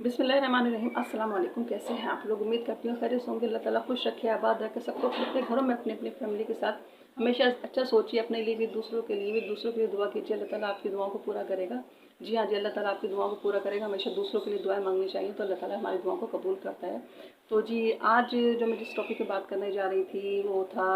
बिस्मिल्लाहिर्रहमानिर्रहीम। अस्सलाम वालेकुम। कैसे हैं आप लोग? उम्मीद करती हूँ खैरियत होंगे। अल्लाह ताला खुश रखे, आबाद रखे सबको अपने घरों में, अपनी अपनी फैमिली के साथ हमेशा अच्छा सोचिए, अपने लिए भी, दूसरों के लिए भी, दूसरों के लिए दुआ कीजिए। अल्लाह ताला आपकी दुआओं को पूरा करेगा। जी हाँ जी, अल्लाह ताला आपकी दुआओं को पूरा करेगा। हमेशा दूसरों के लिए दुआएं मांगनी चाहिए, तो अल्लाह ताला हमारी दुआओं को कबूल करता है। तो जी, आज जो मैं जिस टॉपिक की बात करने जा रही थी वो था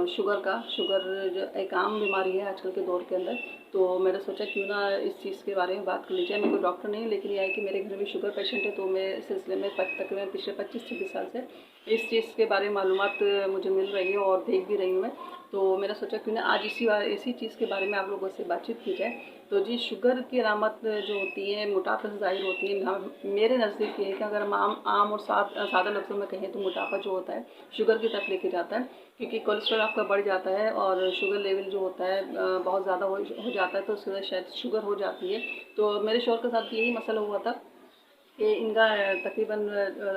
शुगर का। शुगर जो एक आम बीमारी है आजकल के दौर के अंदर, तो मैंने सोचा क्यों ना इस चीज़ के बारे में बात कर ली जाए। मैं कोई डॉक्टर नहीं हूँ, लेकिन यह है कि मेरे घर में शुगर पेशेंट है, तो मैं इस सिलसिले में तकरीबन पिछले 25-26 साल से इस चीज़ के बारे में मालूमात मुझे मिल रही है और देख भी रही हूँ मैं। तो मैंने सोचा क्यों ना आज इसी चीज़ के बारे में आप लोगों से बातचीत की जाए। तो जी, शुगर की अलामत जो होती है मोटापे से ज़ाहिर होती है। मेरे नज़दीक ये है कि अगर हम आम और सादा लफ्ज़ों में कहें तो मोटापा जो होता है शुगर की तरफ लेके जाता है, क्योंकि कोलेस्ट्रॉल आपका बढ़ जाता है और शुगर लेवल जो होता है बहुत ज़्यादा हो जाता है, तो उसकी वजह शायद शुगर हो जाती है। तो मेरे शौहर के साथ भी यही मसला हुआ था कि इनका तकरीबन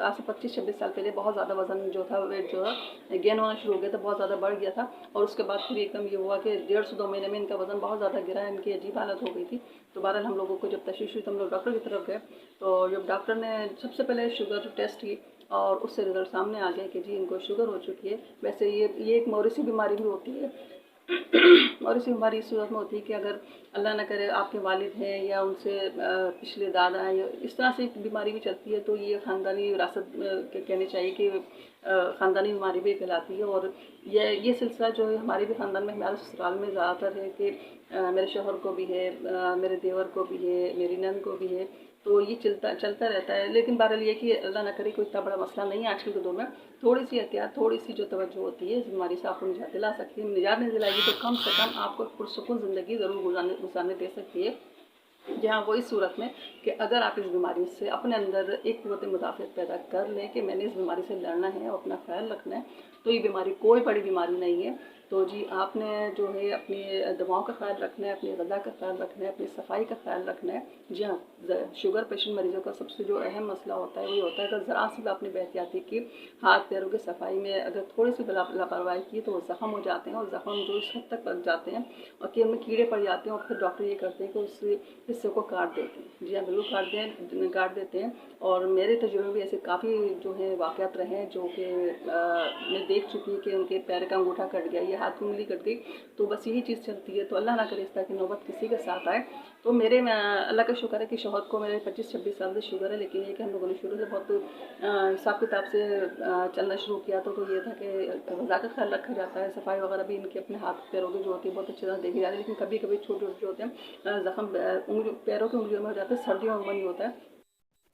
आज से 25-26 साल पहले बहुत ज़्यादा वज़न जो था, वेट जो है गेन होना शुरू हो गया था, बहुत ज़्यादा बढ़ गया था। और उसके बाद फिर एकदम ये हुआ कि 1.5 से 2 महीने में इनका वज़न बहुत ज़्यादा गिरा, इनकी अजीब हालत हो गई थी। तो बहरहाल हम लोगों को जब तशवीश हुई तो हम लोग डॉक्टर की तरफ गए। तो जब डॉक्टर ने सबसे पहले शुगर टेस्ट की और उससे रिज़ल्ट सामने आ गया कि जी इनको शुगर हो चुकी है। वैसे ये एक मौरूसी बीमारी भी होती है और इसी बीमारी इस सूरत में होती है कि अगर अल्लाह ना करे आपके वालिद हैं या उनसे पिछले दादा हैं या इस तरह से बीमारी भी चलती है, तो ये ख़ानदानी विरासत कहनी चाहिए कि ख़ानदानी बीमारी भी कहलाती है। और ये सिलसिला जो है हमारे भी ख़ानदान में, हमारे ससुराल में ज़्यादातर है कि मेरे शौहर को भी है, मेरे देवर को भी है, मेरी नंद को भी है। तो ये चलता चलता रहता है। लेकिन बहरहाल ये कि अल्लाह ना करे कोई इतना बड़ा मसला नहीं है आजकल के दौर में। थोड़ी सी एहतियात, थोड़ी सी जो तवज्जो होती है इस बीमारी से आपको निजात दिला सकती है। निजात नहीं दिलाएगी तो कम से कम आपको पुरसुकून ज़िंदगी ज़रूर गुजारने दे सकती है। जहाँ वो इस सूरत में कि अगर आप इस बीमारी से अपने अंदर एक क़ुव्वत मुदाफ़अत पैदा कर लें कि मैंने इस बीमारी से लड़ना है और अपना ख्याल रखना है, तो ये बीमारी कोई बड़ी बीमारी नहीं है। तो जी, आपने जो है अपनी दवाओं का ख्याल रखना है, अपनी ग़िज़ा का ख्याल रखना है, अपनी सफाई का ख्याल रखना है। जी हाँ, शुगर पेशेंट मरीज़ों का सबसे जो अहम मसला होता है वो ये होता है कि ज़रा सी भी आपने बेहतियाती की, हाथ पैरों की सफाई में अगर थोड़ी सी लापरवाही की तो ज़ख़म हो जाते हैं, और ज़ख़म जो इस हद तक पक जाते हैं और कि उनमें कीड़े पड़ जाते हैं, और फिर डॉक्टर ये करते हैं कि उस हिस्से को काट देते हैं। जी हाँ, बिल्कुल काट देते हैं। और मेरे तजुर्बे भी ऐसे काफ़ी जो है वाक़यात रहे हैं जो कि मैं देख चुकी हूँ कि उनके पैर का अंगूठा कट गया या हाथ की उंगली कट गई। तो बस यही चीज़ चलती है। तो अल्लाह ना करे इस तरह की नौबत किसी के साथ आए। तो मेरे में अल्लाह का शुक्र है कि शौहर को मेरे 25-26 साल से शुगर है, लेकिन ये कि हम लोगों ने शुरू से बहुत हिसाब किताब से चलना शुरू किया। तो ये था कि ग़िज़ा का ख्याल रखा जाता है, सफाई वगैरह भी इनके अपने हाथ पैरों की जो होती है बहुत अच्छी तरह देखी जाती है। लेकिन कभी कभी छोटे छोटे जो होते हैं ज़ख़म पैरों की उंगलियों में हो जाते हैं, सर्दियों में नहीं होता है,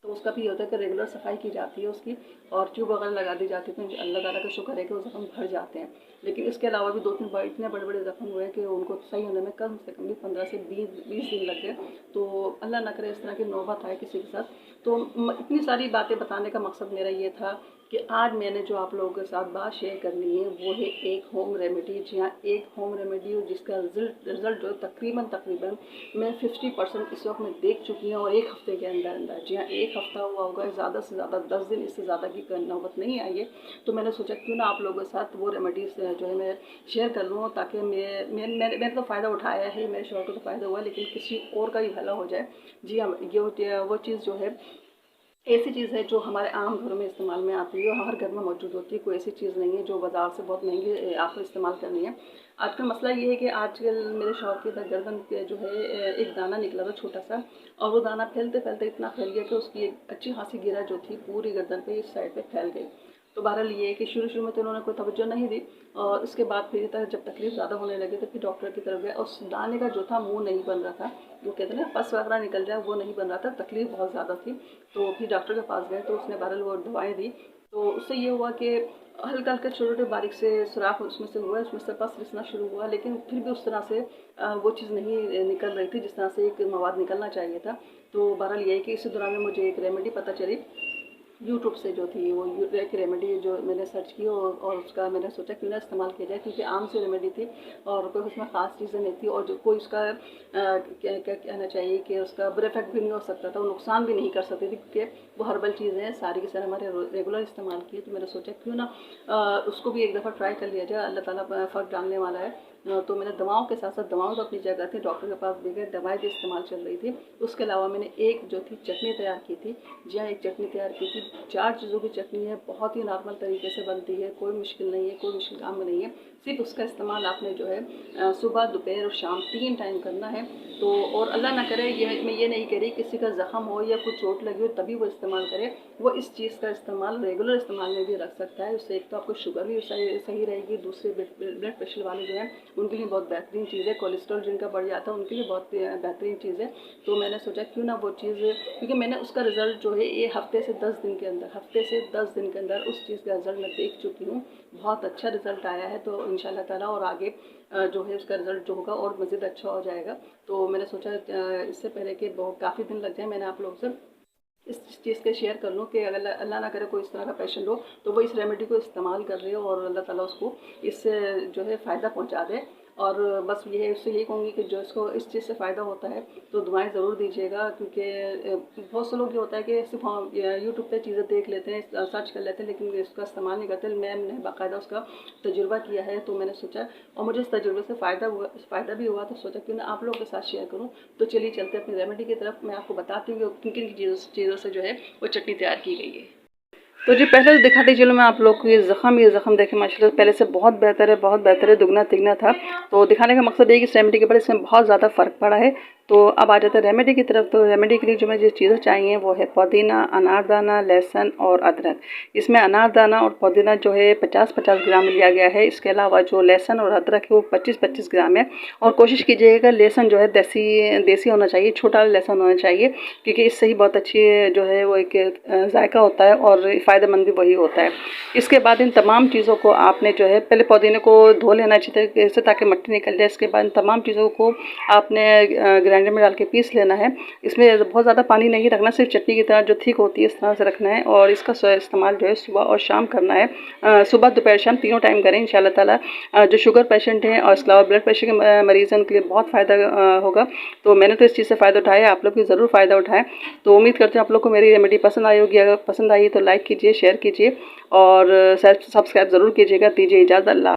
तो उसका भी ये होता है कि रेगुलर सफाई की जाती है उसकी, और ट्यूब वगैरह लगा दी जाती है। तो अल्लाह ताला का शुक्र है कि वो ज़ख़म भर जाते हैं। लेकिन इसके अलावा भी 2-3 बार इतने बड़े बड़े ज़ख़म हुए कि उनको सही होने में कम से कम भी 15 से 20 दिन लग गए। तो अल्लाह ना करे इस तरह की नौबत आए किसी के साथ। तो इतनी सारी बातें बताने का मकसद मेरा ये था कि आज मैंने जो आप लोगों के साथ बात शेयर करनी है वो है एक होम रेमेडी। जी हाँ, एक होम रेमेडी जिसका रिज़ल्ट जो तकरीबन मैं 50% इस वक्त मैं देख चुकी हूँ, और 1 हफ़्ते के अंदर अंदर। जी हाँ, 1 हफ़्ता हुआ होगा, ज़्यादा से ज़्यादा 10 दिन, इससे ज़्यादा की नौबत नहीं आई है। तो मैंने सोचा क्यों ना आप लोगों के साथ वो रेमेडीज़ जो है मैं शेयर कर लूँ, ताकि मैंने तो फ़ायदा उठाया है, मेरे शौहर को तो फ़ायदा हुआ, लेकिन किसी और का भी भला हो जाए। जी हाँ, ये वो चीज़ जो है ऐसी चीज़ है जो हमारे आम घरों में इस्तेमाल में आती है और हर घर में मौजूद होती है। कोई ऐसी चीज़ नहीं है जो बाज़ार से बहुत महंगी आपको इस्तेमाल करनी है। आजकल मसला ये है कि आजकल मेरे शौहर की गर्दन पे जो है एक दाना निकला था छोटा सा, और वो दाना फैलते फैलते इतना फैल गया कि उसकी एक अच्छी खासी गिरा जो थी पूरी गर्दन पे इस साइड पे फैल गई। तो बहरहाल ये है कि शुरू में तो उन्होंने कोई तवज्जो नहीं दी, और उसके बाद फिर जब तकलीफ ज़्यादा होने लगी तो फिर डॉक्टर की तरफ गए। उस दाने का जो था मुँह नहीं बन रहा था, वो कहते हैं ना पस वगैरह निकल जाए, वो नहीं बन रहा था, तकलीफ बहुत ज़्यादा थी। तो फिर डॉक्टर के पास गए तो उसने बहरहाल वो दवाएँ दी। तो उससे ये हुआ कि हल्का हल्का छोटे छोटे बारीक से सुराख उसमें से हुआ, उसमें से पस रिसना शुरू हुआ, लेकिन फिर भी उस तरह से वो चीज़ नहीं निकल रही थी जिस तरह से एक मवाद निकलना चाहिए था। तो बहरहाल ये है कि इसी दौरान में मुझे एक रेमेडी पता चली यूट्यूब से, जो थी वो एक रेमेडी जो मैंने सर्च की, और उसका मैंने सोचा क्यों ना इस्तेमाल किया जाए, क्योंकि आम से रेमेडी थी और कोई उसमें ख़ास चीज़ें नहीं थी, और जो कोई उसका क्या क्या कहना चाहिए कि उसका बुरा इफेक्ट भी नहीं हो सकता था, वो नुकसान भी नहीं कर सकती थी, क्योंकि वो हर्बल चीज़ें हैं सारी की सारी हमारे रेगुलर इस्तेमाल की। तो मैंने सोचा क्यों ना उसको भी एक दफ़ा ट्राई कर लिया जाए, अल्लाह ताला फ़र्क डालने वाला है। तो मैंने दवाओं के साथ साथ, दवाओं तो अपनी जगह थी, डॉक्टर के पास भी गए, दवाई भी इस्तेमाल चल रही थी। उसके अलावा मैंने एक जो थी चटनी तैयार की थी। जी हाँ, एक चटनी तैयार की थी। 4 चीज़ों की चटनी है, बहुत ही नॉर्मल तरीके से बनती है, कोई मुश्किल नहीं है, कोई मुश्किल काम नहीं है। सिर्फ उसका इस्तेमाल आपने जो है सुबह, दोपहर और शाम 3 टाइम करना है। तो और अल्लाह ना करे, मैं ये नहीं कह रही किसी का ज़ख़म हो या कुछ चोट लगी हो तभी वो इस्तेमाल करे। वो इस चीज़ का इस्तेमाल रेगुलर इस्तेमाल में भी रख सकता है। उससे एक तो आपको शुगर भी सही रहेगी, दूसरे ब्लड प्रेशर वाले जो हैं उनके लिए बहुत बेहतरीन चीज़ है, कोलेस्ट्रॉल जिनका बढ़ जाता है उनके लिए बहुत बेहतरीन चीज़ है। तो मैंने सोचा क्यों ना वो चीज़, क्योंकि मैंने उसका रिज़ल्ट जो है ये हफ्ते से 10 दिन के अंदर उस चीज़ का रिज़ल्ट मैं देख चुकी हूँ। बहुत अच्छा रिज़ल्ट आया है। तो इंशाल्लाह ताला और आगे जो है उसका रिज़ल्ट जो होगा और मज़ीद अच्छा हो जाएगा। तो मैंने सोचा इससे पहले कि बहुत काफ़ी दिन लग जाए, मैंने आप लोगों से इस चीज़ के शेयर कर लूँ कि अगर अल्लाह ना करे कोई इस तरह का पेशेंट हो तो वो इस रेमेडी को इस्तेमाल कर रहे हो और अल्लाह ताला उसको इससे जो है फ़ायदा पहुँचा दे। और बस ये है, उससे यही कहूँगी कि जो इसको इस चीज़ से फ़ायदा होता है तो दुआएं ज़रूर दीजिएगा। क्योंकि बहुत से लोग ये होता है कि सिर्फ हम यूट्यूब पे चीज़ें देख लेते हैं, सर्च कर लेते हैं, लेकिन इसका इस्तेमाल नहीं करते। मैंने बाकायदा उसका तजुर्बा किया है, तो मैंने सोचा और मुझे इस तजुर्बे से फ़ायदा भी हुआ, तो सोचा क्यों ना आप लोगों के साथ शेयर करूँ। तो चलिए चलते अपनी रेमेडी की तरफ। मैं आपको बताती हूँ कि किन किन चीज़ों से जो है वो चटनी तैयार की गई है। तो जी पहले तो दिखाती चलो मैं आप लोग को ये ज़ख़म देखें माशाल्लाह पहले से बहुत बेहतर है, दुगना तिगना था। तो दिखाने का मकसद ये है कि इस रेमेडी के बाद इसमें बहुत ज़्यादा फ़र्क पड़ा है। तो अब आ जाते हैं रेमेडी की तरफ। तो रेमेडी के लिए जो मुझे चीज़ें चाहिए वो है पुदीना, अनारदाना, लहसुन और अदरक। इसमें अनारदाना और पुदीना जो है 50-50 ग्राम लिया गया है। इसके अलावा जो लहसुन और अदरक है वो 25-25 ग्राम है। और कोशिश कीजिएगा लहसुन जो है देसी होना चाहिए, छोटा लहसुन होना चाहिए, क्योंकि इससे ही बहुत अच्छी जो है वो एक जायका होता है और फ़ायदेमंद भी वही होता है। इसके बाद इन तमाम चीज़ों को आपने जो है पहले पुदीने को धो लेना अच्छी तरीके से ताकि मिट्टी निकल जाए। इसके बाद इन तमाम चीज़ों को आपने ग्राइंडर में डाल के पीस लेना है। इसमें बहुत ज़्यादा पानी नहीं रखना, सिर्फ चटनी की तरह जो थिक होती है इस तरह से रखना है। और इसका इस्तेमाल जो है सुबह और शाम करना है। सुबह, दोपहर, शाम तीनों टाइम करें इंशाल्लाह ताला। जो शुगर पेशेंट हैं और इसके अलावा ब्लड प्रेशर के मरीज़ हैं उनके लिए बहुत फ़ायदा होगा। तो मैंने तो इस चीज़ से फ़ायदा उठाया, आप लोग भी ज़रूर फ़ायदा उठाएँ। तो उम्मीद करते हैं आप लोग को मेरी रेमेडी पसंद आई होगी। अगर पसंद आई तो लाइक कीजिए, शेयर कीजिए और सब्सक्राइब ज़रूर कीजिएगा। दीजिए इजाज़त। अल्लाह।